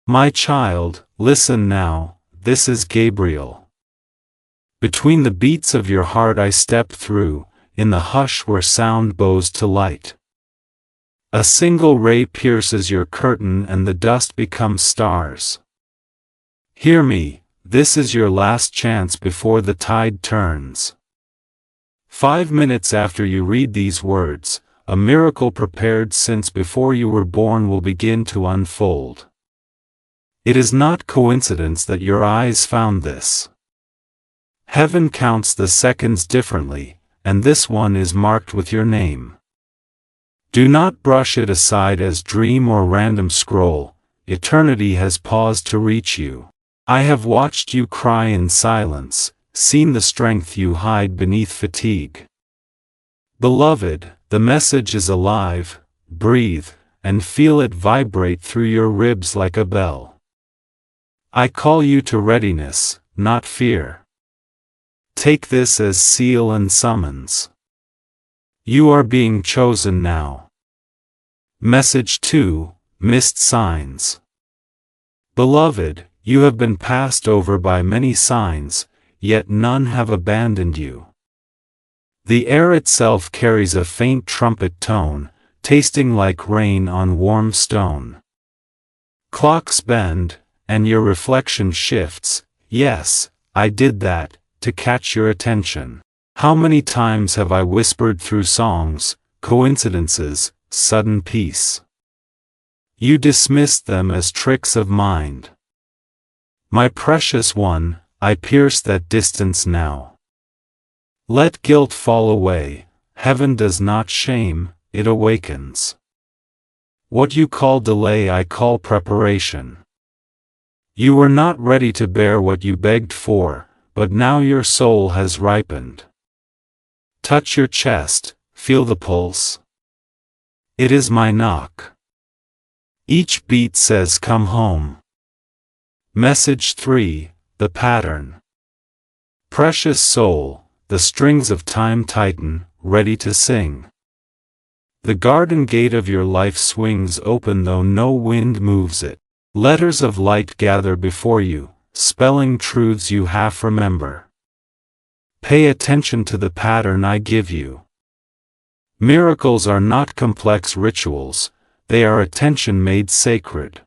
My child, listen now, this is Gabriel. Between the beats of your heart I step through, in the hush where sound bows to light. A single ray pierces your curtain and the dust becomes stars. Hear me, this is your last chance before the tide turns. 5 minutes after you read these words, a miracle prepared since before you were born will begin to unfold. It is not coincidence that your eyes found this. Heaven counts the seconds differently, and this one is marked with your name. Do not brush it aside as dream or random scroll, eternity has paused to reach you. I have watched you cry in silence, seen the strength you hide beneath fatigue. Beloved, the message is alive, breathe, and feel it vibrate through your ribs like a bell. I call you to readiness, not fear. Take this as seal and summons. You are being chosen now. Message 2, Missed Signs. Beloved, you have been passed over by many signs, yet none have abandoned you. The air itself carries a faint trumpet tone, tasting like rain on warm stone. Clocks bend, and your reflection shifts. Yes, I did that, to catch your attention. How many times have I whispered through songs, coincidences, sudden peace? You dismissed them as tricks of mind. My precious one, I pierce that distance now. Let guilt fall away, heaven does not shame, it awakens. What you call delay I call preparation. You were not ready to bear what you begged for, but now your soul has ripened. Touch your chest, feel the pulse. It is my knock. Each beat says come home. Message 3, the pattern. Precious soul, the strings of time tighten, ready to sing. The garden gate of your life swings open though no wind moves it. Letters of light gather before you, spelling truths you half remember. Pay attention to the pattern I give you. Miracles are not complex rituals, they are attention made sacred.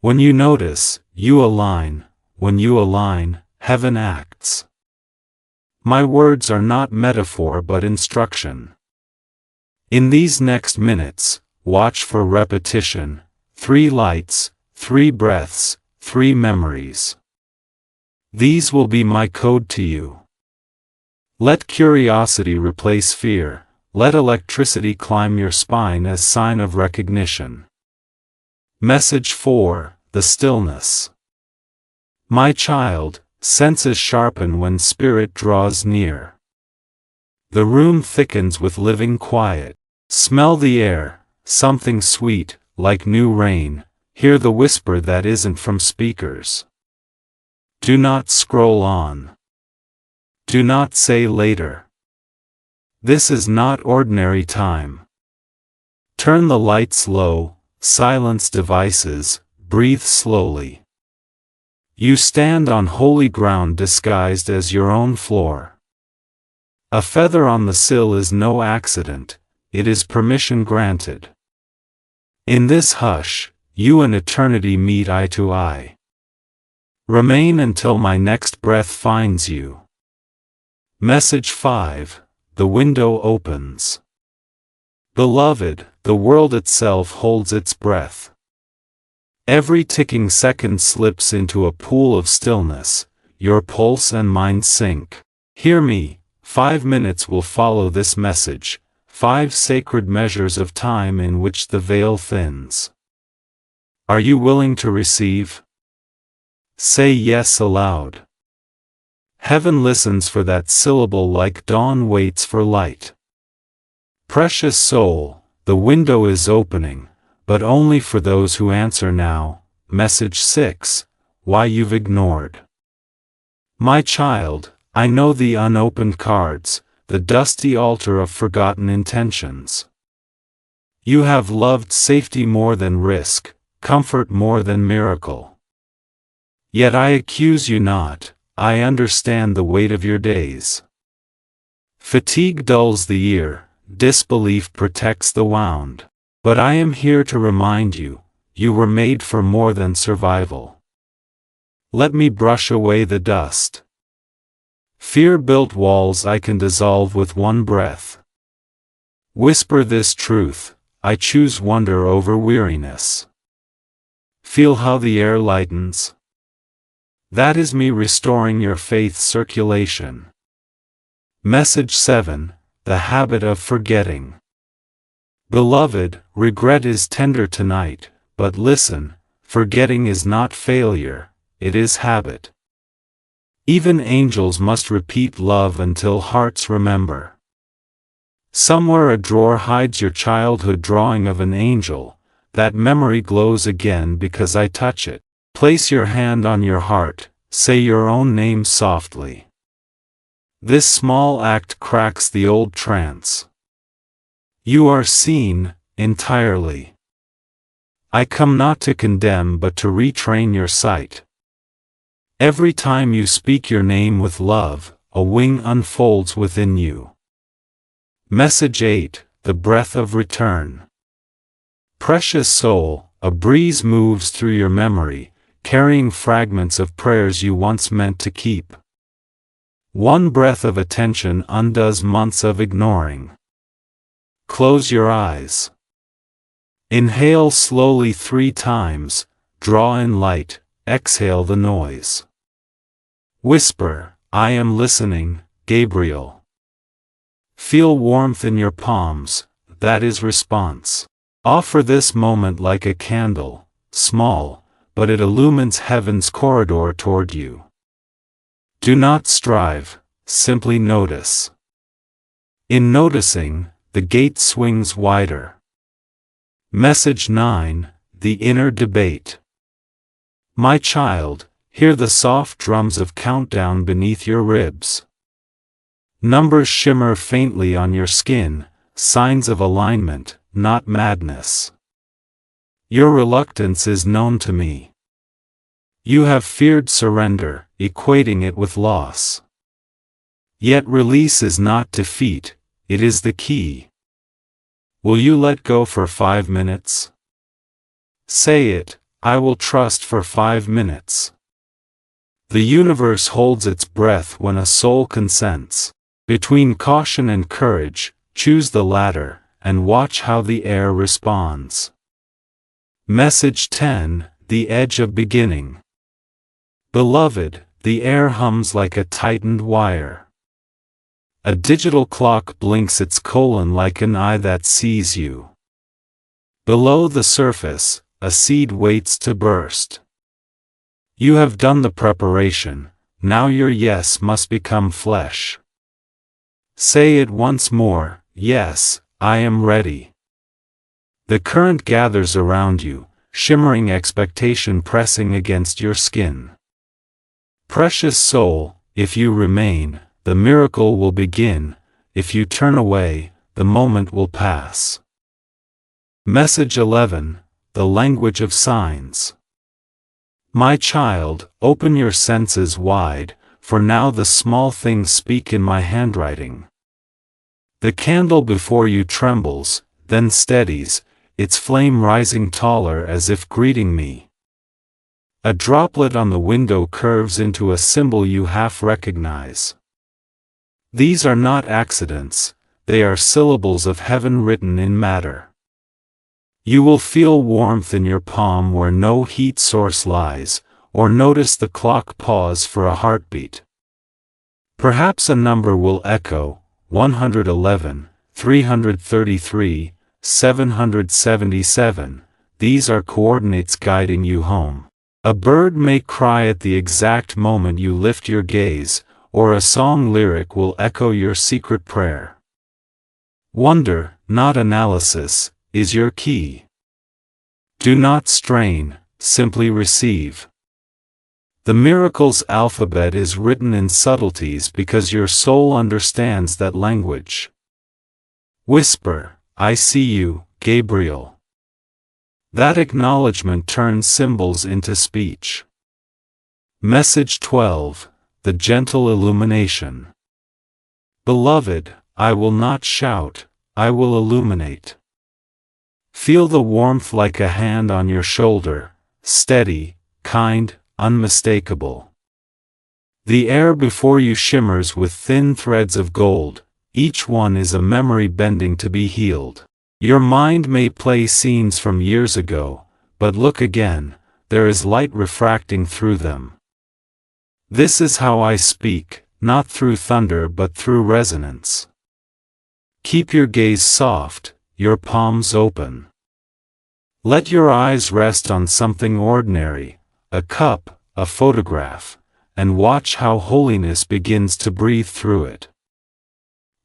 When you notice, you align. When you align, heaven acts. My words are not metaphor but instruction. In these next minutes, watch for repetition. 3 lights, 3 breaths, 3 memories. These will be my code to you. Let curiosity replace fear, let electricity climb your spine as sign of recognition. Message 4, the stillness. My child, senses sharpen when spirit draws near. The room thickens with living quiet. Smell the air, something sweet, like new rain, hear the whisper that isn't from speakers. Do not scroll on. Do not say later. This is not ordinary time. Turn the lights low, silence devices, breathe slowly. You stand on holy ground disguised as your own floor. A feather on the sill is no accident, it is permission granted. In this hush, you and eternity meet eye to eye. Remain until my next breath finds you. Message 5, the window opens. Beloved, the world itself holds its breath. Every ticking second slips into a pool of stillness, your pulse and mind sync. Hear me, 5 minutes will follow this message. 5 sacred measures of time in which the veil thins. Are you willing to receive? Say yes aloud. Heaven listens for that syllable like dawn waits for light. Precious soul, the window is opening, but only for those who answer now. Message 6, why you've ignored. My child, I know the unopened cards, the dusty altar of forgotten intentions. You have loved safety more than risk, comfort more than miracle. Yet I accuse you not, I understand the weight of your days. Fatigue dulls the ear, disbelief protects the wound. But I am here to remind you, you were made for more than survival. Let me brush away the dust. Fear-built walls I can dissolve with one breath. Whisper this truth, I choose wonder over weariness. Feel how the air lightens. That is me restoring your faith's circulation. Message 7, the habit of forgetting. Beloved, regret is tender tonight, but listen, forgetting is not failure, it is habit. Even angels must repeat love until hearts remember. Somewhere a drawer hides your childhood drawing of an angel, that memory glows again because I touch it. Place your hand on your heart, say your own name softly. This small act cracks the old trance. You are seen, entirely. I come not to condemn but to retrain your sight. Every time you speak your name with love, a wing unfolds within you. Message 8, the breath of return. Precious soul, a breeze moves through your memory, carrying fragments of prayers you once meant to keep. One breath of attention undoes months of ignoring. Close your eyes. Inhale slowly 3 times, draw in light, exhale the noise. Whisper, I am listening, Gabriel. Feel warmth in your palms, that is response. Offer this moment like a candle, small, but it illumines heaven's corridor toward you. Do not strive, simply notice. In noticing, the gate swings wider. Message 9, the inner debate. My child, hear the soft drums of countdown beneath your ribs. Numbers shimmer faintly on your skin, signs of alignment, not madness. Your reluctance is known to me. You have feared surrender, equating it with loss. Yet release is not defeat, it is the key. Will you let go for 5 minutes? Say it, I will trust for 5 minutes. The universe holds its breath when a soul consents. Between caution and courage, choose the latter, and watch how the air responds. Message 10, the edge of beginning. Beloved, the air hums like a tightened wire. A digital clock blinks its colon like an eye that sees you. Below the surface, a seed waits to burst. You have done the preparation, now your yes must become flesh. Say it once more, yes, I am ready. The current gathers around you, shimmering expectation pressing against your skin. Precious soul, if you remain, the miracle will begin, if you turn away, the moment will pass. Message 11, the language of signs. My child, open your senses wide, for now the small things speak in my handwriting. The candle before you trembles, then steadies, its flame rising taller as if greeting me. A droplet on the window curves into a symbol you half recognize. These are not accidents, they are syllables of heaven written in matter. You will feel warmth in your palm where no heat source lies, or notice the clock pause for a heartbeat. Perhaps a number will echo, 111, 333, 777, these are coordinates guiding you home. A bird may cry at the exact moment you lift your gaze, or a song lyric will echo your secret prayer. Wonder, not analysis, is your key. Do not strain, simply receive. The miracle's alphabet is written in subtleties because your soul understands that language. Whisper, I see you, Gabriel. That acknowledgement turns symbols into speech. Message 12. The gentle illumination. Beloved, I will not shout, I will illuminate. Feel the warmth like a hand on your shoulder, steady, kind, unmistakable. The air before you shimmers with thin threads of gold, each one is a memory bending to be healed. Your mind may play scenes from years ago, but look again, there is light refracting through them. This is how I speak, not through thunder but through resonance. Keep your gaze soft, your palms open. Let your eyes rest on something ordinary, a cup, a photograph, and watch how holiness begins to breathe through it.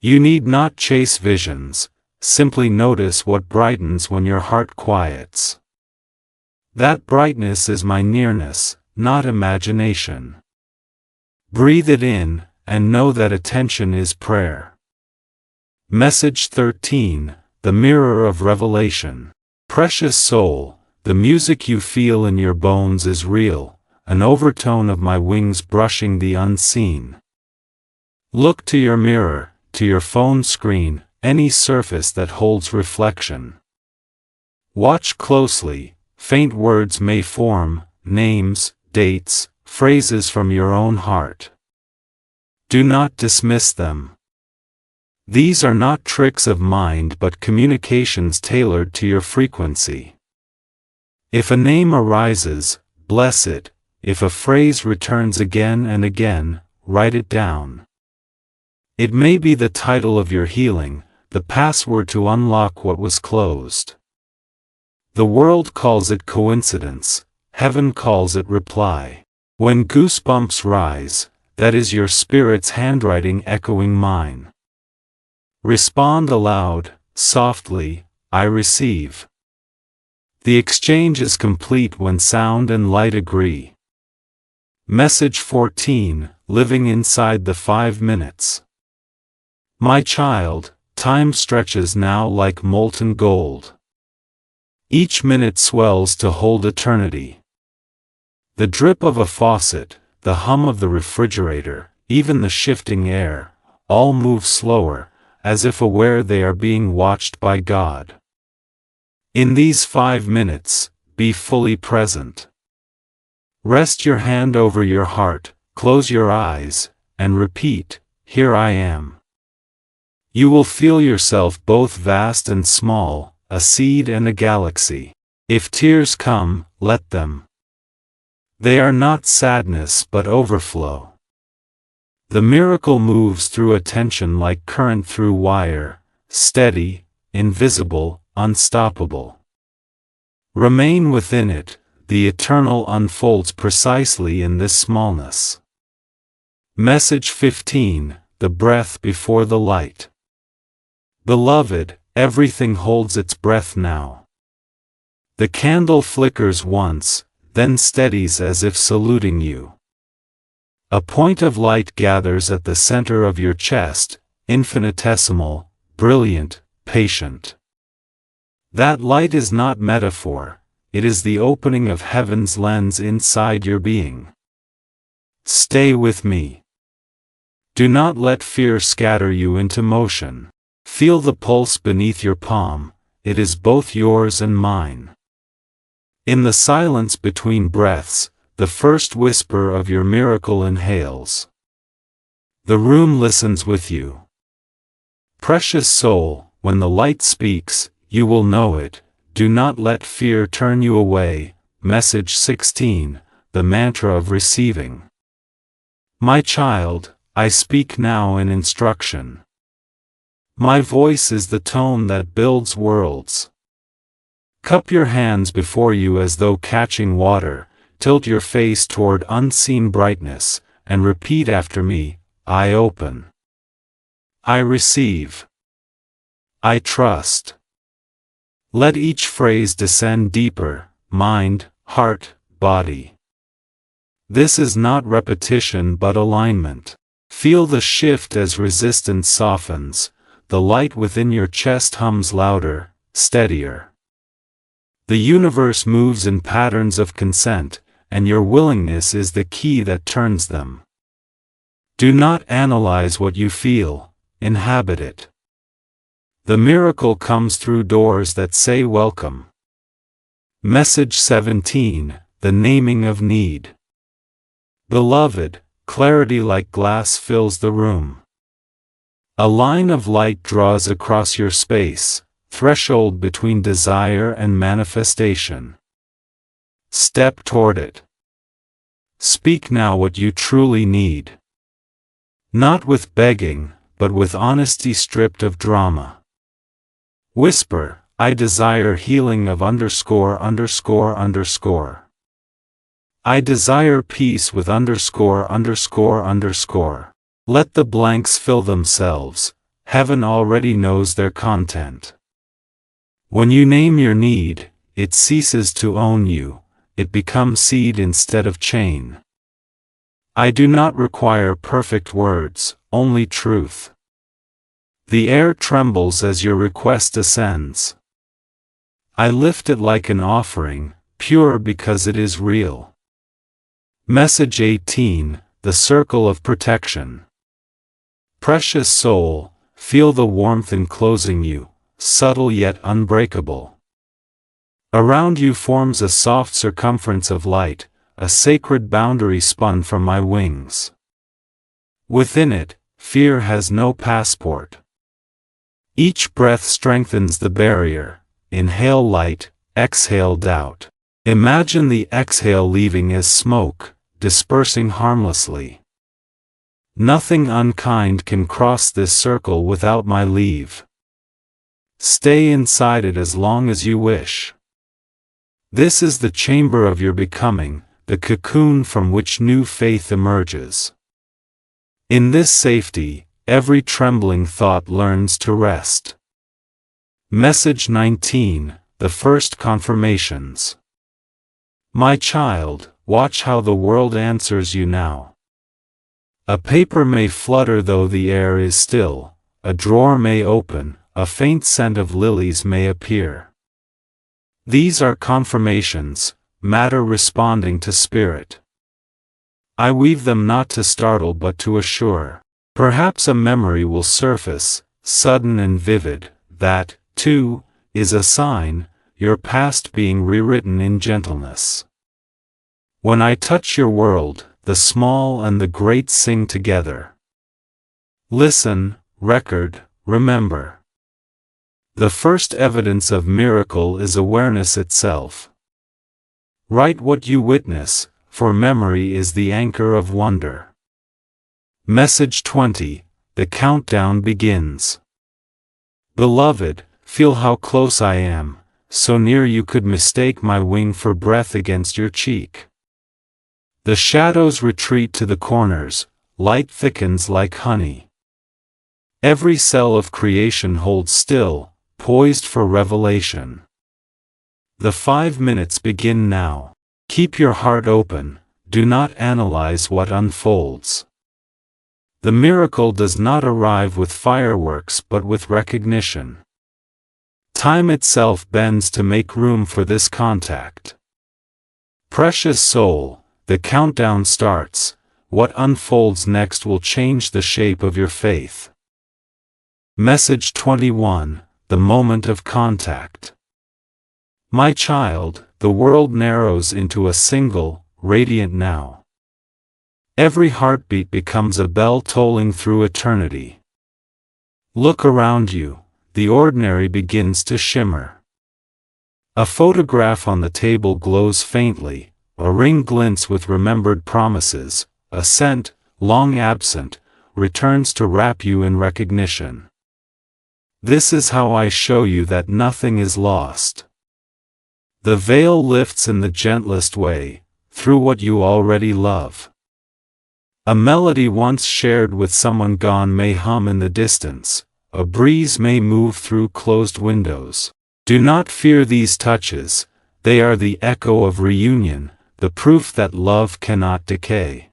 You need not chase visions, simply notice what brightens when your heart quiets. That brightness is my nearness, not imagination. Breathe it in, and know that attention is prayer. Message 13. The mirror of revelation. Precious soul, the music you feel in your bones is real, an overtone of my wings brushing the unseen. Look to your mirror, to your phone screen, any surface that holds reflection. Watch closely, faint words may form, names, dates, phrases from your own heart. Do not dismiss them. These are not tricks of mind but communications tailored to your frequency. If a name arises, bless it. If a phrase returns again and again, write it down. It may be the title of your healing, the password to unlock what was closed. The world calls it coincidence, heaven calls it reply. When goosebumps rise, that is your spirit's handwriting echoing mine. Respond aloud, softly, I receive. The exchange is complete when sound and light agree. Message 14. Living inside the 5 minutes. My child, time stretches now like molten gold. Each minute swells to hold eternity. The drip of a faucet, the hum of the refrigerator, even the shifting air, all move slower, as if aware they are being watched by God. In these 5 minutes, be fully present. Rest your hand over your heart, close your eyes, and repeat, Here I am. You will feel yourself both vast and small, a seed and a galaxy. If tears come, let them. They are not sadness but overflow. The miracle moves through attention like current through wire, steady, invisible, unstoppable. Remain within it, the eternal unfolds precisely in this smallness. Message 15. The breath before the light. Beloved, everything holds its breath now. The candle flickers once, then steadies as if saluting you. A point of light gathers at the center of your chest, infinitesimal, brilliant, patient. That light is not metaphor, it is the opening of heaven's lens inside your being. Stay with me. Do not let fear scatter you into motion. Feel the pulse beneath your palm, it is both yours and mine. In the silence between breaths, the first whisper of your miracle inhales. The room listens with you. Precious soul, when the light speaks, you will know it. Do not let fear turn you away. Message 16. The mantra of receiving. My child, I speak now in instruction. My voice is the tone that builds worlds. Cup your hands before you as though catching water, tilt your face toward unseen brightness, and repeat after me, I open. I receive. I trust. Let each phrase descend deeper, mind, heart, body. This is not repetition but alignment. Feel the shift as resistance softens, the light within your chest hums louder, steadier. The universe moves in patterns of consent, and your willingness is the key that turns them. Do not analyze what you feel, inhabit it. The miracle comes through doors that say welcome. Message 17, the naming of need. Beloved, clarity like glass fills the room. A line of light draws across your space, threshold between desire and manifestation. Step toward it. Speak now what you truly need. Not with begging, but with honesty stripped of drama. Whisper, I desire healing of _____. I desire peace with _____. Let the blanks fill themselves, heaven already knows their content. When you name your need, it ceases to own you, it becomes seed instead of chain. I do not require perfect words, only truth. The air trembles as your request ascends. I lift it like an offering, pure because it is real. Message 18, the circle of protection. Precious soul, feel the warmth enclosing you, subtle yet unbreakable. Around you forms a soft circumference of light, a sacred boundary spun from my wings. Within it, fear has no passport. Each breath strengthens the barrier. Inhale light, exhale doubt. Imagine the exhale leaving as smoke, dispersing harmlessly. Nothing unkind can cross this circle without my leave. Stay inside it as long as you wish. This is the chamber of your becoming, the cocoon from which new faith emerges. In this safety, every trembling thought learns to rest. Message 19, the first confirmations. My child, watch how the world answers you now. A paper may flutter though the air is still, a drawer may open, a faint scent of lilies may appear. These are confirmations, matter responding to spirit. I weave them not to startle but to assure. Perhaps a memory will surface, sudden and vivid, that, too, is a sign, your past being rewritten in gentleness. When I touch your world, the small and the great sing together. Listen, record, remember. The first evidence of miracle is awareness itself. Write what you witness, for memory is the anchor of wonder. Message 20, the countdown begins. Beloved, feel how close I am, so near you could mistake my wing for breath against your cheek. The shadows retreat to the corners, light thickens like honey. Every cell of creation holds still, poised for revelation. The 5 minutes begin now. Keep your heart open, do not analyze what unfolds. The miracle does not arrive with fireworks but with recognition. Time itself bends to make room for this contact. Precious soul, the countdown starts. What unfolds next will change the shape of your faith. Message 21, the moment of contact. My child, the world narrows into a single, radiant now. Every heartbeat becomes a bell tolling through eternity. Look around you, the ordinary begins to shimmer. A photograph on the table glows faintly, a ring glints with remembered promises, a scent, long absent, returns to wrap you in recognition. This is how I show you that nothing is lost. The veil lifts in the gentlest way, through what you already love. A melody once shared with someone gone may hum in the distance, a breeze may move through closed windows. Do not fear these touches, they are the echo of reunion, the proof that love cannot decay.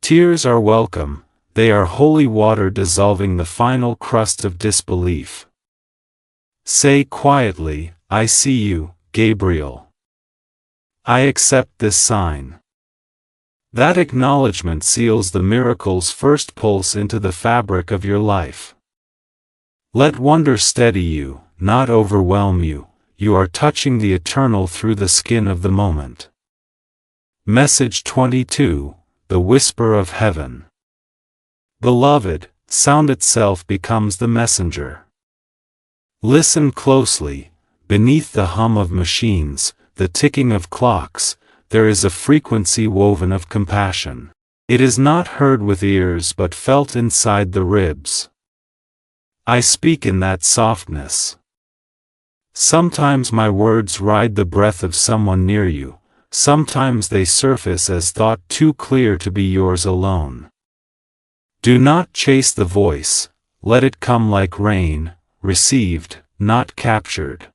Tears are welcome, they are holy water dissolving the final crust of disbelief. Say quietly, I see you, Gabriel. I accept this sign. That acknowledgement seals the miracle's first pulse into the fabric of your life. Let wonder steady you, not overwhelm you. You are touching the eternal through the skin of the moment. Message 22, the whisper of heaven. Beloved, sound itself becomes the messenger. Listen closely. Beneath the hum of machines, the ticking of clocks, there is a frequency woven of compassion. It is not heard with ears but felt inside the ribs. I speak in that softness. Sometimes my words ride the breath of someone near you, sometimes they surface as thought too clear to be yours alone. Do not chase the voice, let it come like rain, received, not captured.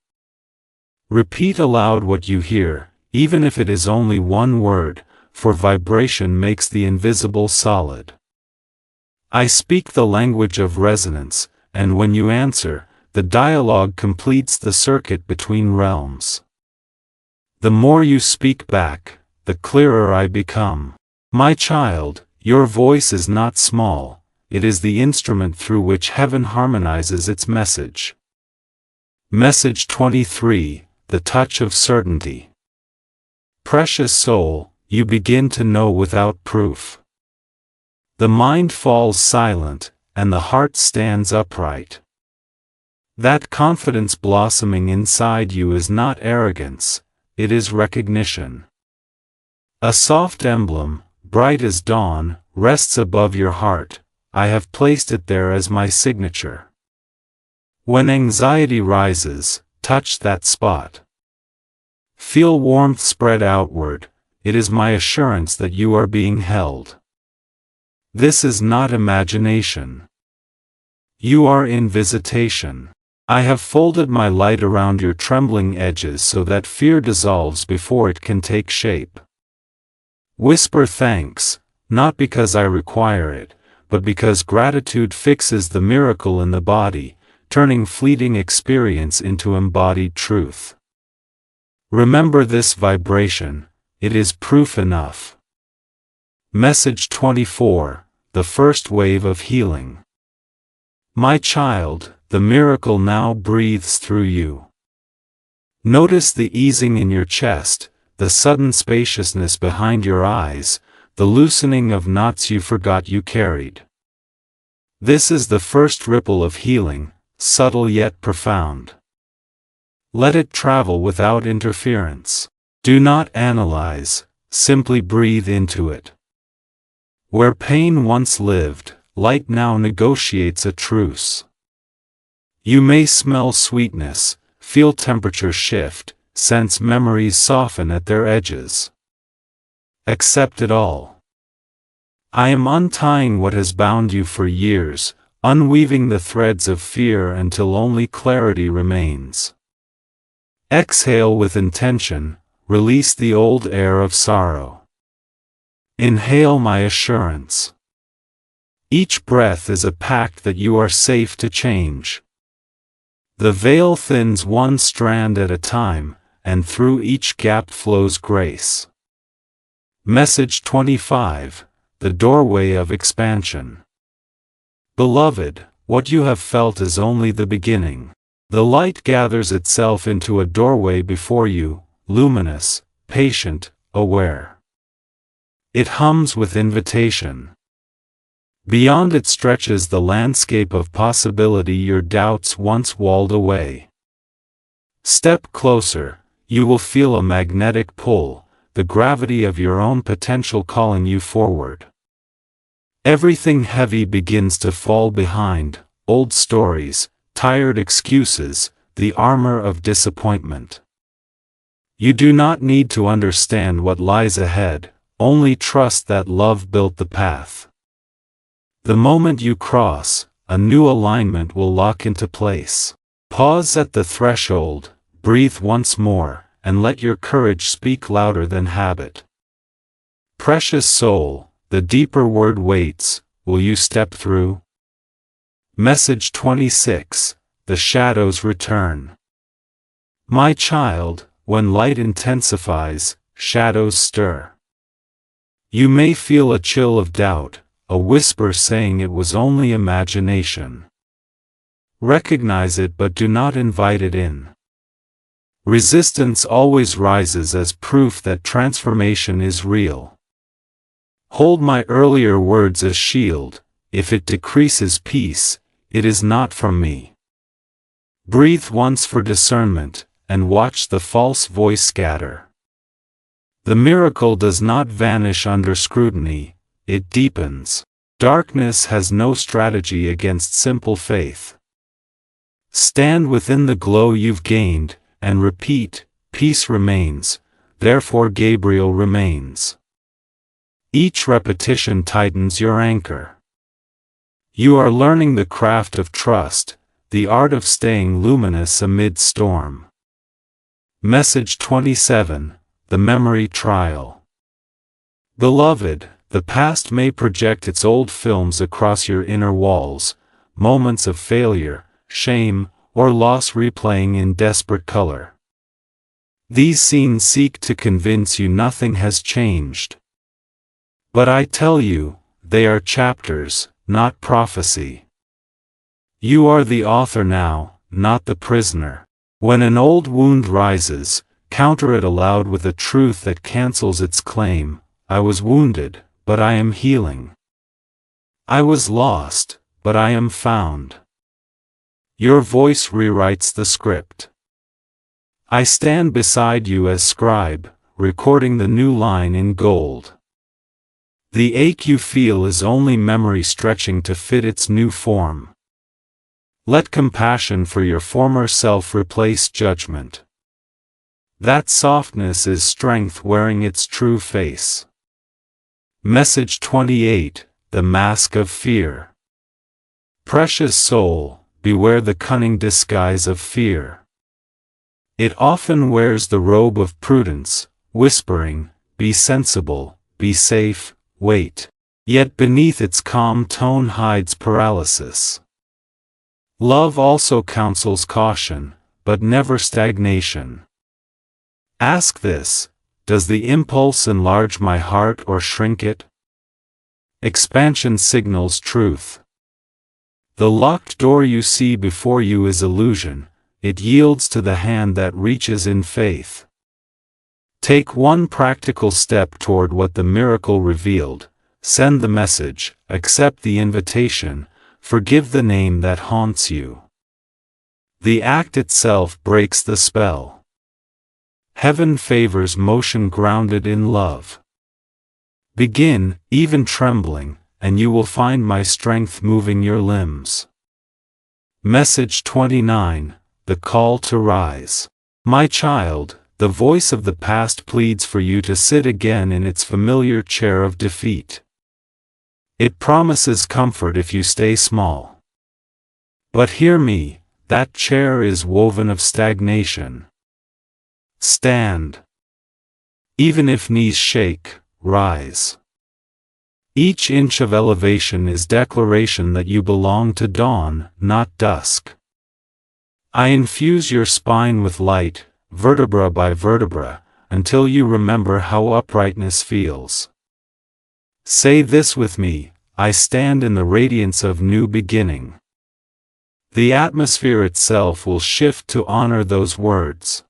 Repeat aloud what you hear, even if it is only one word, for vibration makes the invisible solid. I speak the language of resonance, and when you answer, the dialogue completes the circuit between realms. The more you speak back, the clearer I become. My child, your voice is not small, it is the instrument through which heaven harmonizes its message. Message 23, the touch of certainty. Precious soul, you begin to know without proof. The mind falls silent, and the heart stands upright. That confidence blossoming inside you is not arrogance, it is recognition. A soft emblem, bright as dawn, rests above your heart. I have placed it there as my signature. When anxiety rises, touch that spot. Feel warmth spread outward, it is my assurance that you are being held. This is not imagination. You are in visitation. I have folded my light around your trembling edges so that fear dissolves before it can take shape. Whisper thanks, not because I require it, but because gratitude fixes the miracle in the body, turning fleeting experience into embodied truth. Remember this vibration, it is proof enough. Message 24, the first wave of healing. My child, the miracle now breathes through you. Notice the easing in your chest, the sudden spaciousness behind your eyes, the loosening of knots you forgot you carried. This is the first ripple of healing, subtle yet profound. Let it travel without interference. Do not analyze, simply breathe into it. Where pain once lived, light now negotiates a truce. You may smell sweetness, feel temperature shift, sense memories soften at their edges. Accept it all. I am untying what has bound you for years, unweaving the threads of fear until only clarity remains. Exhale with intention, release the old air of sorrow. Inhale my assurance. Each breath is a pact that you are safe to change. The veil thins one strand at a time, and through each gap flows grace. Message 25, the doorway of expansion. Beloved, what you have felt is only the beginning. The light gathers itself into a doorway before you, luminous, patient, aware. It hums with invitation. Beyond it stretches the landscape of possibility your doubts once walled away. Step closer, you will feel a magnetic pull, the gravity of your own potential calling you forward. Everything heavy begins to fall behind, old stories, tired excuses, the armor of disappointment. You do not need to understand what lies ahead, only trust that love built the path. The moment you cross, a new alignment will lock into place. Pause at the threshold, breathe once more, and let your courage speak louder than habit. Precious soul, the deeper word waits, will you step through? Message 26, the shadows return. My child, when light intensifies, shadows stir. You may feel a chill of doubt, a whisper saying it was only imagination. Recognize it but do not invite it in. Resistance always rises as proof that transformation is real. Hold my earlier words as shield. If it decreases peace, it is not from me. Breathe once for discernment, and watch the false voice scatter. The miracle does not vanish under scrutiny, it deepens. Darkness has no strategy against simple faith. Stand within the glow you've gained, and repeat, peace remains, therefore Gabriel remains. Each repetition tightens your anchor. You are learning the craft of trust, the art of staying luminous amid storm. Message 27, The Memory Trial. Beloved, the past may project its old films across your inner walls, moments of failure, shame, or loss replaying in desperate color. These scenes seek to convince you nothing has changed. But I tell you, they are chapters, not prophecy. You are the author now, not the prisoner. When an old wound rises, counter it aloud with a truth that cancels its claim. I was wounded, but I am healing. I was lost, but I am found. Your voice rewrites the script. I stand beside you as scribe, recording the new line in gold. The ache you feel is only memory stretching to fit its new form. Let compassion for your former self replace judgment. That softness is strength wearing its true face. Message 28, The Mask of Fear. Precious soul, beware the cunning disguise of fear. It often wears the robe of prudence, whispering, be sensible, be safe, wait. Yet beneath its calm tone hides paralysis. Love also counsels caution, but never stagnation. Ask this, does the impulse enlarge my heart or shrink it? Expansion signals truth. The locked door you see before you is illusion, it yields to the hand that reaches in faith. Take one practical step toward what the miracle revealed, send the message, accept the invitation, forgive the name that haunts you. The act itself breaks the spell. Heaven favors motion grounded in love. Begin, even trembling, and you will find my strength moving your limbs. Message 29, The Call to Rise. My child, the voice of the past pleads for you to sit again in its familiar chair of defeat. It promises comfort if you stay small. But hear me, that chair is woven of stagnation. Stand. Even if knees shake, rise. Each inch of elevation is declaration that you belong to dawn, not dusk. I infuse your spine with light, vertebra by vertebra, until you remember how uprightness feels. Say this with me, I stand in the radiance of new beginning. The atmosphere itself will shift to honor those words.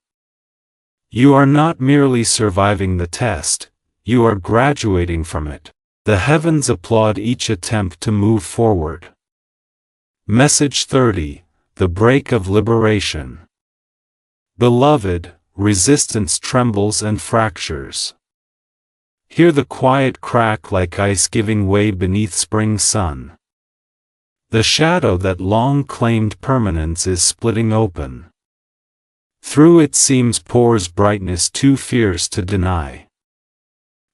You are not merely surviving the test, you are graduating from it. The heavens applaud each attempt to move forward. Message 30, The Break of Liberation. Beloved, resistance trembles and fractures. Hear the quiet crack like ice giving way beneath spring sun. The shadow that long claimed permanence is splitting open. Through its seams pours brightness too fierce to deny.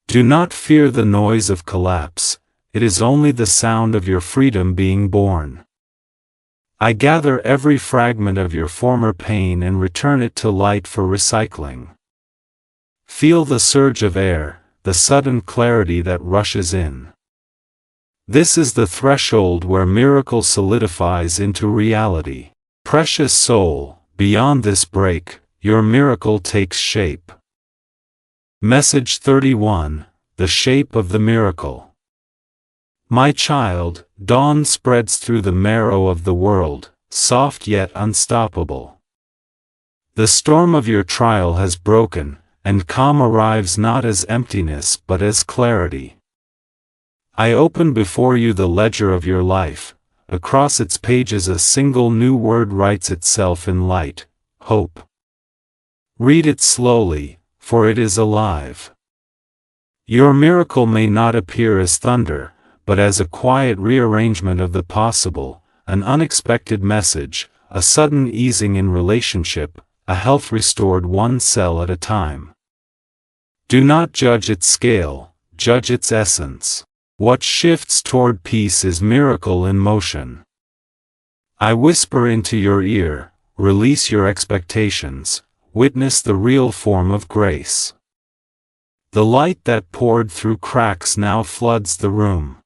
Do not fear the noise of collapse, it is only the sound of your freedom being born. I gather every fragment of your former pain and return it to light for recycling. Feel the surge of air, the sudden clarity that rushes in. This is the threshold where miracle solidifies into reality. Precious soul, beyond this break, your miracle takes shape. Message 31, the shape of the miracle. My child, dawn spreads through the marrow of the world, soft yet unstoppable. The storm of your trial has broken, and calm arrives not as emptiness but as clarity. I open before you the ledger of your life. Across its pages a single new word writes itself in light: hope. Read it slowly, for it is alive. Your miracle may not appear as thunder, but as a quiet rearrangement of the possible, an unexpected message, a sudden easing in relationship, a health restored one cell at a time. Do not judge its scale, judge its essence. What shifts toward peace is miracle in motion. I whisper into your ear, release your expectations, witness the real form of grace. The light that poured through cracks now floods the room.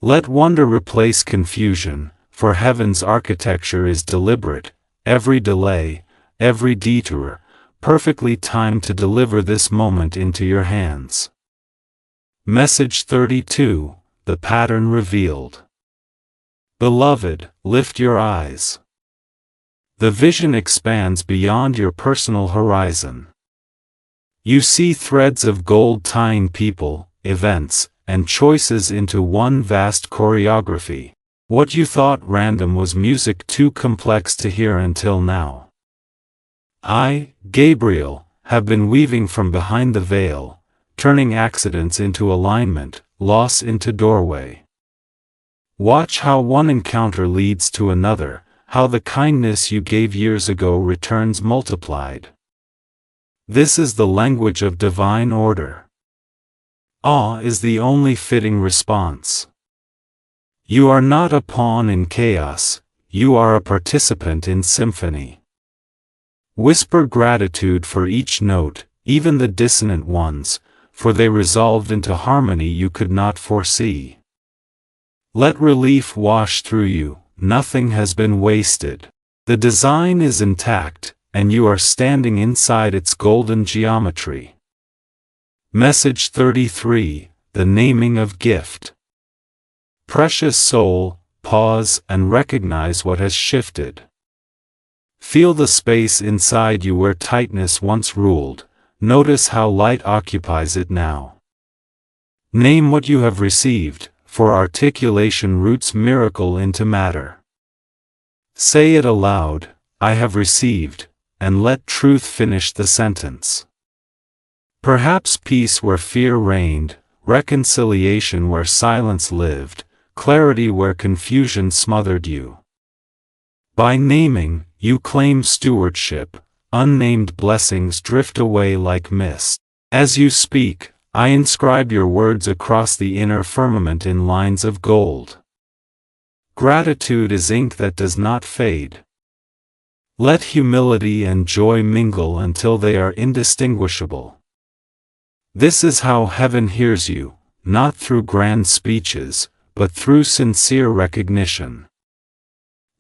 Let wonder replace confusion, for heaven's architecture is deliberate, every delay, every detour, perfectly timed to deliver this moment into your hands. Message 32, the pattern revealed. Beloved, lift your eyes. The vision expands beyond your personal horizon. You see threads of gold tying people, events, and choices into one vast choreography. What you thought random was music too complex to hear until now. I, Gabriel, have been weaving from behind the veil, turning accidents into alignment, loss into doorway. Watch how one encounter leads to another, how the kindness you gave years ago returns multiplied. This is the language of divine order. Awe is the only fitting response. You are not a pawn in chaos, you are a participant in symphony. Whisper gratitude for each note, even the dissonant ones, for they resolved into harmony you could not foresee. Let relief wash through you, nothing has been wasted. The design is intact, and you are standing inside its golden geometry. Message 33, the naming of gift. Precious soul, pause and recognize what has shifted. Feel the space inside you where tightness once ruled. Notice how light occupies it now. Name what you have received, for articulation roots miracle into matter. Say it aloud, I have received, and let truth finish the sentence. Perhaps peace where fear reigned, reconciliation where silence lived, clarity where confusion smothered you. By naming, you claim stewardship. Unnamed blessings drift away like mist. As you speak, I inscribe your words across the inner firmament in lines of gold. Gratitude is ink that does not fade. Let humility and joy mingle until they are indistinguishable. This is how heaven hears you, not through grand speeches, but through sincere recognition.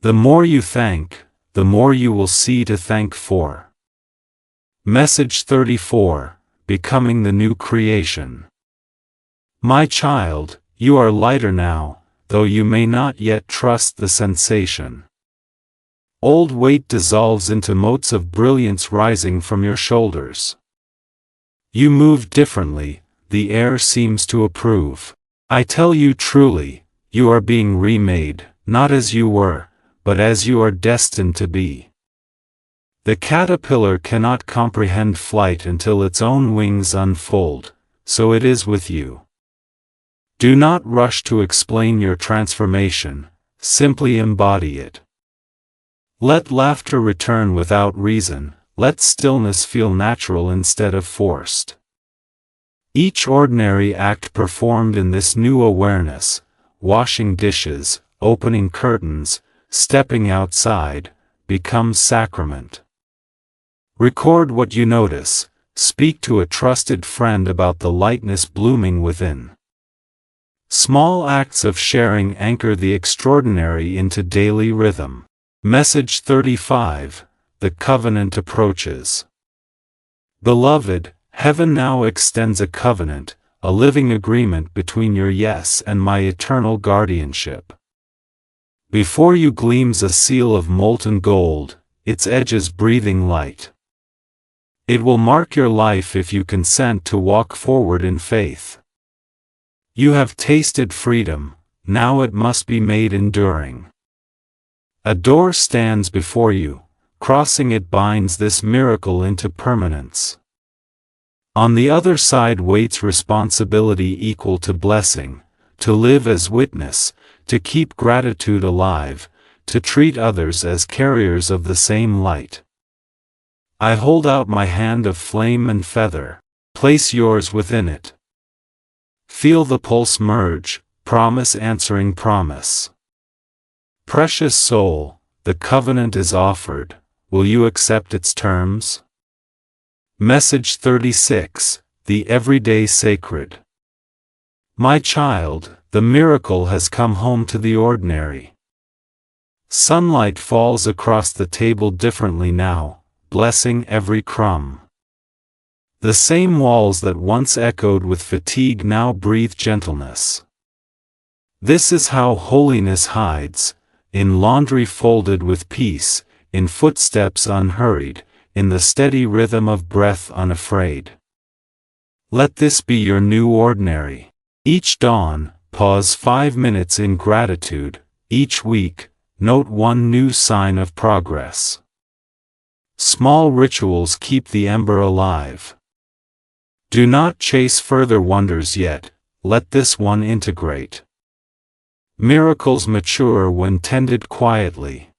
The more you thank, the more you will see to thank for. Message 34, becoming the new creation. My child, you are lighter now, though you may not yet trust the sensation. Old weight dissolves into motes of brilliance rising from your shoulders. You move differently, the air seems to approve. I tell you truly, you are being remade, not as you were, but as you are destined to be. The caterpillar cannot comprehend flight until its own wings unfold, so it is with you. Do not rush to explain your transformation, simply embody it. Let laughter return without reason, let stillness feel natural instead of forced. Each ordinary act performed in this new awareness, washing dishes, opening curtains, stepping outside, becomes sacrament. Record what you notice, speak to a trusted friend about the lightness blooming within. Small acts of sharing anchor the extraordinary into daily rhythm. Message 35, the covenant approaches. Beloved, heaven now extends a covenant, a living agreement between your yes and my eternal guardianship. Before you gleams a seal of molten gold, its edges breathing light. It will mark your life if you consent to walk forward in faith. You have tasted freedom, now it must be made enduring. A door stands before you, crossing it binds this miracle into permanence. On the other side waits responsibility equal to blessing, to live as witness, to keep gratitude alive, to treat others as carriers of the same light. I hold out my hand of flame and feather, place yours within it. Feel the pulse merge, promise answering promise. Precious soul, the covenant is offered, will you accept its terms? Message 36, the everyday sacred. My child, the miracle has come home to the ordinary. Sunlight falls across the table differently now, blessing every crumb. The same walls that once echoed with fatigue now breathe gentleness. This is how holiness hides, in laundry folded with peace, in footsteps unhurried, in the steady rhythm of breath unafraid. Let this be your new ordinary. Each dawn, pause 5 minutes in gratitude. Each week, note one new sign of progress. Small rituals keep the ember alive. Do not chase further wonders yet, let this one integrate. Miracles mature when tended quietly.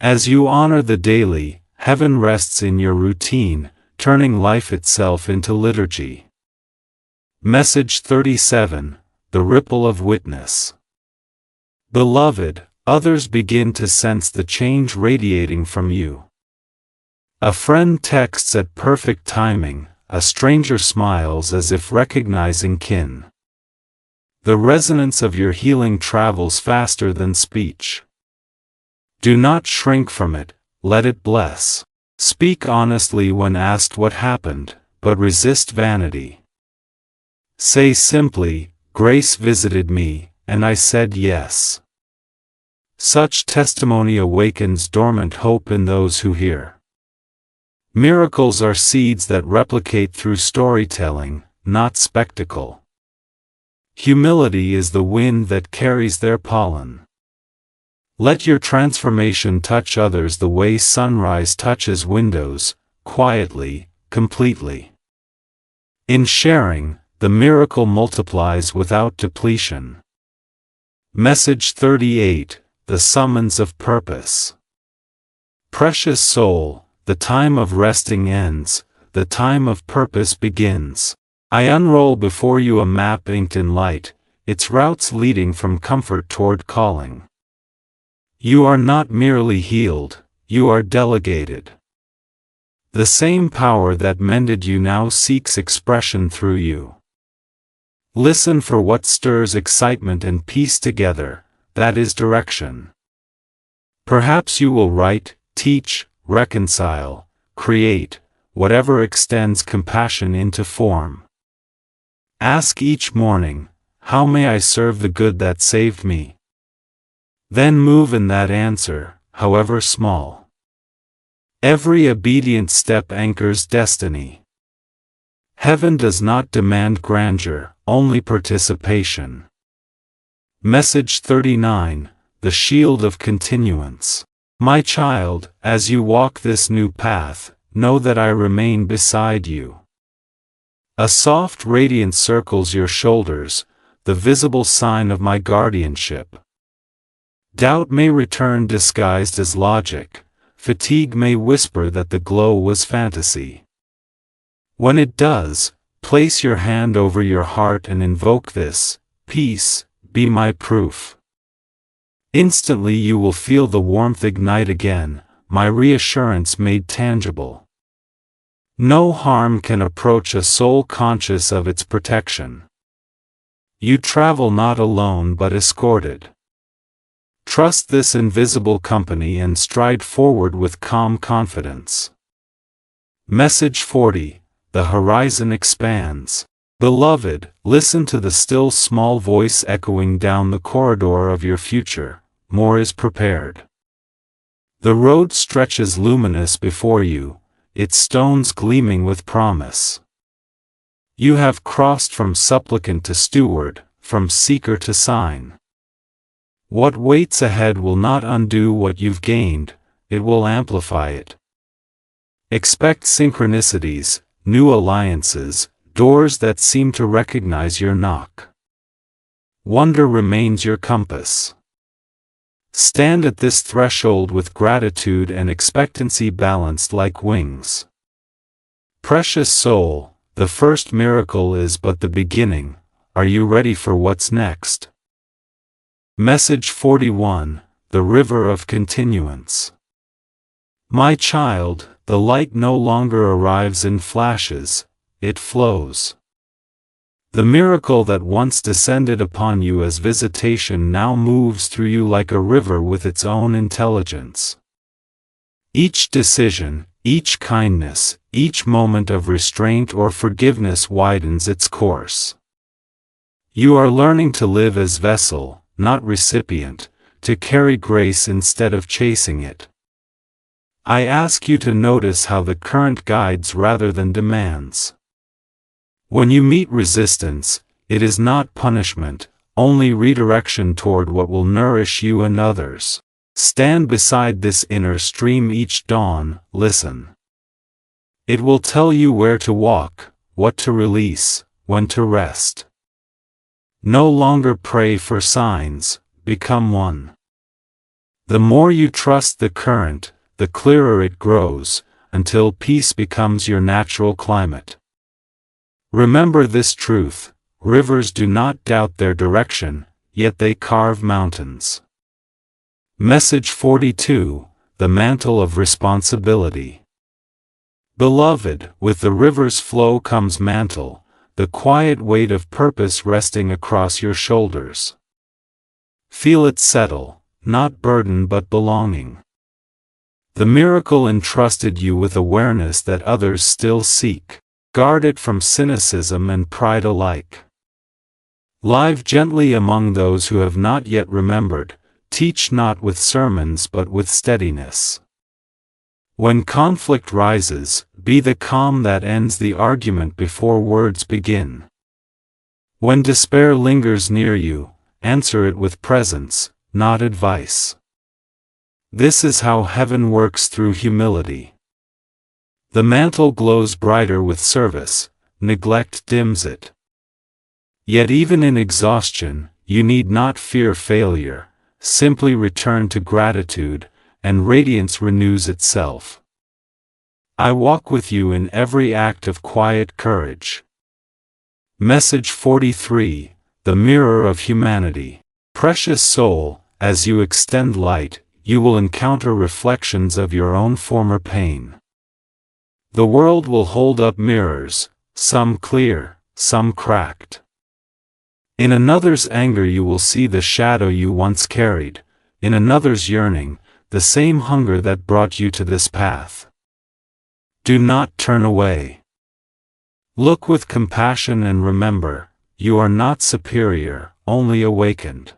As you honor the daily, heaven rests in your routine, turning life itself into liturgy. Message 37, the ripple of witness. Beloved, others begin to sense the change radiating from you. A friend texts at perfect timing, a stranger smiles as if recognizing kin. The resonance of your healing travels faster than speech. Do not shrink from it, let it bless. Speak honestly when asked what happened, but resist vanity. Say simply, grace visited me, and I said yes. Such testimony awakens dormant hope in those who hear. Miracles are seeds that replicate through storytelling, not spectacle. Humility is the wind that carries their pollen. Let your transformation touch others the way sunrise touches windows, quietly, completely. In sharing, the miracle multiplies without depletion. Message 38, the summons of purpose. Precious soul, the time of resting ends, the time of purpose begins. I unroll before you a map inked in light, its routes leading from comfort toward calling. You are not merely healed, you are delegated. The same power that mended you now seeks expression through you. Listen for what stirs excitement and peace together, that is direction. Perhaps you will write, teach, reconcile, create, whatever extends compassion into form. Ask each morning, how may I serve the good that saved me? Then move in that answer, however small. Every obedient step anchors destiny. Heaven does not demand grandeur, only participation. Message 39, the shield of continuance. My child, as you walk this new path, know that I remain beside you. A soft radiance circles your shoulders, the visible sign of my guardianship. Doubt may return disguised as logic, fatigue may whisper that the glow was fantasy. When it does, place your hand over your heart and invoke this, peace, be my proof. Instantly you will feel the warmth ignite again, my reassurance made tangible. No harm can approach a soul conscious of its protection. You travel not alone but escorted. Trust this invisible company and stride forward with calm confidence. Message 40. The horizon expands. Beloved, listen to the still small voice echoing down the corridor of your future. More is prepared. The road stretches luminous before you, its stones gleaming with promise. You have crossed from supplicant to steward, from seeker to sign. What waits ahead will not undo what you've gained, it will amplify it. Expect synchronicities, new alliances, doors that seem to recognize your knock. Wonder remains your compass. Stand at this threshold with gratitude and expectancy balanced like wings. Precious soul, the first miracle is but the beginning. Are you ready for what's next? Message 41. The river of continuance. My child, the light no longer arrives in flashes, it flows. The miracle that once descended upon you as visitation now moves through you like a river with its own intelligence. Each decision, each kindness, each moment of restraint or forgiveness widens its course. You are learning to live as vessel, not recipient, to carry grace instead of chasing it. I ask you to notice how the current guides rather than demands. When you meet resistance, it is not punishment, only redirection toward what will nourish you and others. Stand beside this inner stream each dawn, listen. It will tell you where to walk, what to release, when to rest. No longer pray for signs, become one. The more you trust the current, the clearer it grows, until peace becomes your natural climate. Remember this truth: rivers do not doubt their direction, yet they carve mountains. Message 42. The mantle of responsibility. Beloved, with the river's flow comes mantle, the quiet weight of purpose resting across your shoulders. Feel it settle, not burden but belonging. The miracle entrusted you with awareness that others still seek. Guard it from cynicism and pride alike. Live gently among those who have not yet remembered, teach not with sermons but with steadiness. When conflict rises, be the calm that ends the argument before words begin. When despair lingers near you, answer it with presence, not advice. This is how heaven works through humility. The mantle glows brighter with service, neglect dims it. Yet even in exhaustion, you need not fear failure, simply return to gratitude, and radiance renews itself. I walk with you in every act of quiet courage. Message 43. The mirror of humanity. Precious soul, as you extend light, you will encounter reflections of your own former pain. The world will hold up mirrors, some clear, some cracked. In another's anger you will see the shadow you once carried, in another's yearning, the same hunger that brought you to this path. Do not turn away. Look with compassion and remember, you are not superior, only awakened.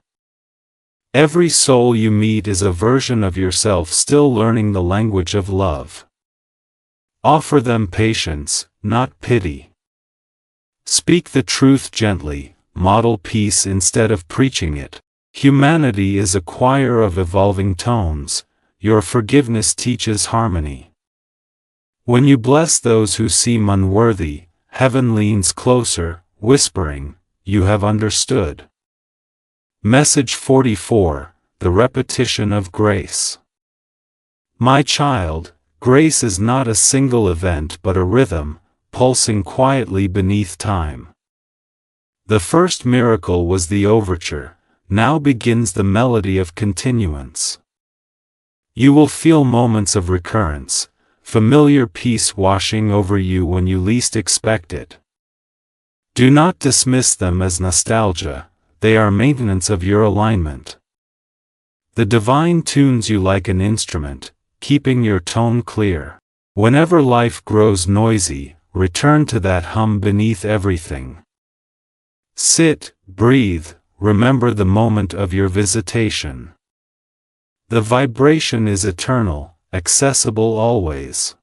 Every soul you meet is a version of yourself still learning the language of love. Offer them patience, not pity. Speak the truth gently, model peace instead of preaching it. Humanity is a choir of evolving tones, your forgiveness teaches harmony. When you bless those who seem unworthy, heaven leans closer, whispering, you have understood. Message 44. The repetition of grace. My child, grace is not a single event but a rhythm, pulsing quietly beneath time. The first miracle was the overture, now begins the melody of continuance. You will feel moments of recurrence, familiar peace washing over you when you least expect it. Do not dismiss them as nostalgia, they are maintenance of your alignment. The divine tunes you like an instrument, keeping your tone clear. Whenever life grows noisy, return to that hum beneath everything. Sit, breathe, remember the moment of your visitation. The vibration is eternal, accessible always.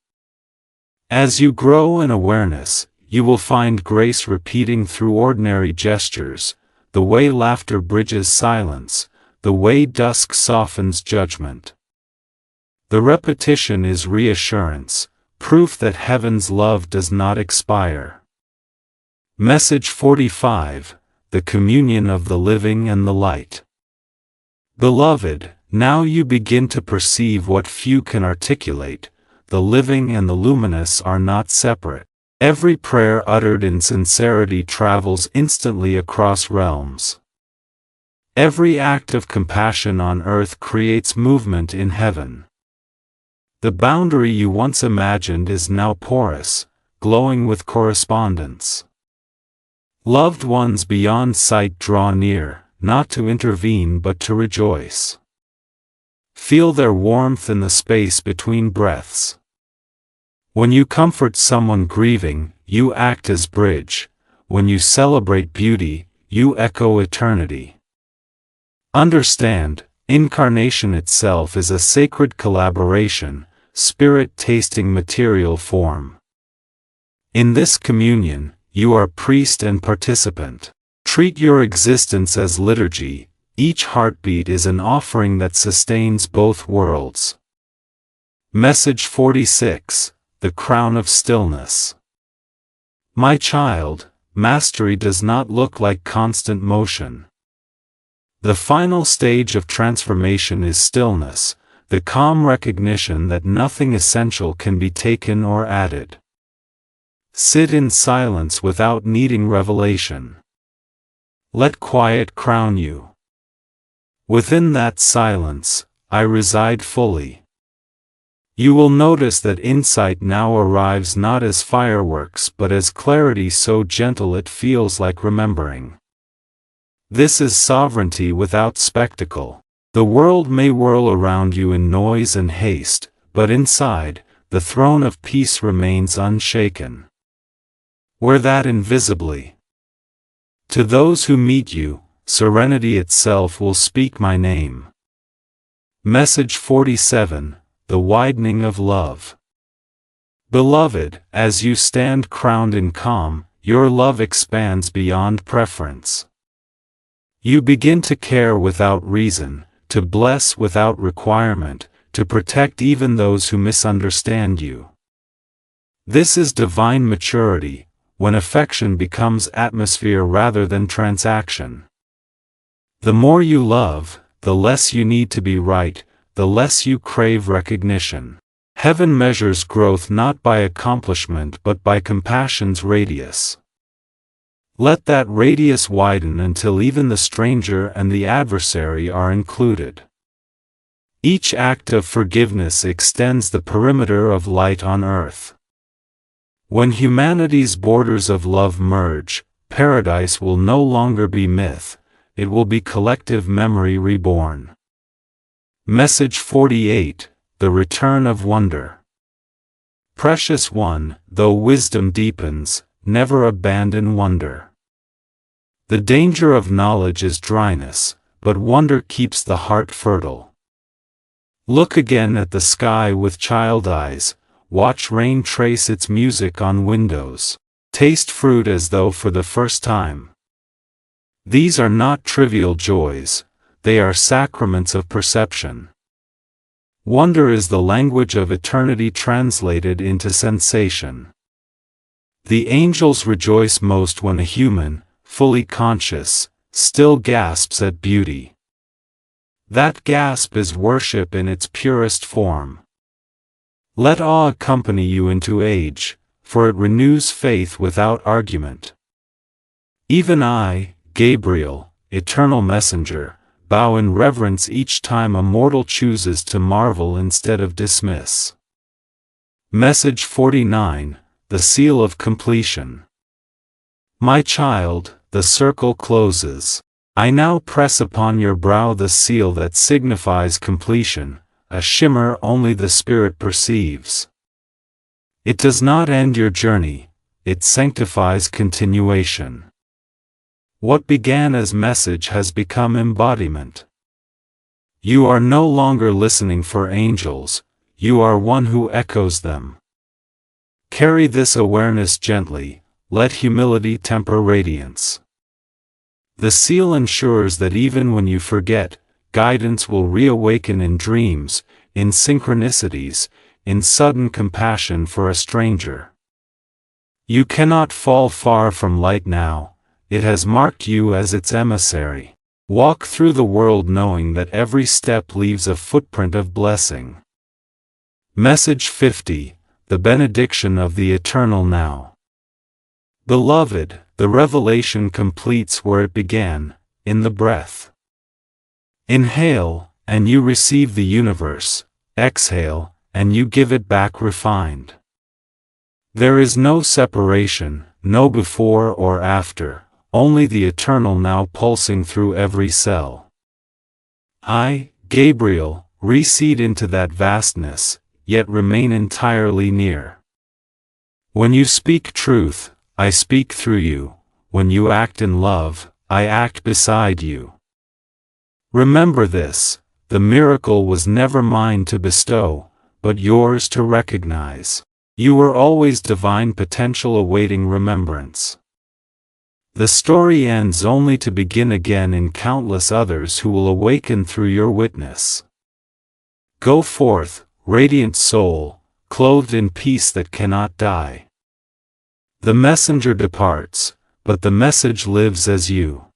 As you grow in awareness, you will find grace repeating through ordinary gestures, the way laughter bridges silence, the way dusk softens judgment. The repetition is reassurance, proof that heaven's love does not expire. Message 45, the communion of the living and the light. Beloved, now you begin to perceive what few can articulate. The living and the luminous are not separate. Every prayer uttered in sincerity travels instantly across realms. Every act of compassion on earth creates movement in heaven. The boundary you once imagined is now porous, glowing with correspondence. Loved ones beyond sight draw near, not to intervene but to rejoice. Feel their warmth in the space between breaths. When you comfort someone grieving, you act as bridge. When you celebrate beauty, you echo eternity. Understand, incarnation itself is a sacred collaboration, spirit tasting material form. In this communion, you are priest and participant. Treat your existence as liturgy. Each heartbeat is an offering that sustains both worlds. Message 46, the crown of stillness. My child, mastery does not look like constant motion. The final stage of transformation is stillness, the calm recognition that nothing essential can be taken or added. Sit in silence without needing revelation. Let quiet crown you. Within that silence, I reside fully. You will notice that insight now arrives not as fireworks but as clarity so gentle it feels like remembering. This is sovereignty without spectacle. The world may whirl around you in noise and haste, but inside, the throne of peace remains unshaken. Wear that invisibly. To those who meet you, serenity itself will speak my name. Message 47, the widening of love. Beloved, as you stand crowned in calm, your love expands beyond preference. You begin to care without reason, to bless without requirement, to protect even those who misunderstand you. This is divine maturity, when affection becomes atmosphere rather than transaction. The more you love, the less you need to be right, the less you crave recognition. Heaven measures growth not by accomplishment but by compassion's radius. Let that radius widen until even the stranger and the adversary are included. Each act of forgiveness extends the perimeter of light on earth. When humanity's borders of love merge, paradise will no longer be myth, it will be collective memory reborn. Message 48, the return of wonder. Precious one, though wisdom deepens, never abandon wonder. The danger of knowledge is dryness, but wonder keeps the heart fertile. Look again at the sky with child eyes, watch rain trace its music on windows, taste fruit as though for the first time. These are not trivial joys, they are sacraments of perception. Wonder is the language of eternity translated into sensation. The angels rejoice most when a human, fully conscious, still gasps at beauty. That gasp is worship in its purest form. Let awe accompany you into age, for it renews faith without argument. Even I, Gabriel, eternal messenger, bow in reverence each time a mortal chooses to marvel instead of dismiss. Message 49, the seal of completion. My child, the circle closes. I now press upon your brow the seal that signifies completion, a shimmer only the spirit perceives. It does not end your journey, it sanctifies continuation. What began as message has become embodiment. You are no longer listening for angels, you are one who echoes them. Carry this awareness gently, let humility temper radiance. The seal ensures that even when you forget, guidance will reawaken in dreams, in synchronicities, in sudden compassion for a stranger. You cannot fall far from light now, it has marked you as its emissary. Walk through the world knowing that every step leaves a footprint of blessing. Message 50, the benediction of the eternal now. Beloved, the revelation completes where it began, in the breath. Inhale, and you receive the universe. Exhale, and you give it back refined. There is no separation, no before or after, only the eternal now pulsing through every cell. I, Gabriel, recede into that vastness, yet remain entirely near. When you speak truth, I speak through you. When you act in love, I act beside you. Remember this, the miracle was never mine to bestow, but yours to recognize. You were always divine potential awaiting remembrance. The story ends only to begin again in countless others who will awaken through your witness. Go forth, radiant soul, clothed in peace that cannot die. The messenger departs, but the message lives as you.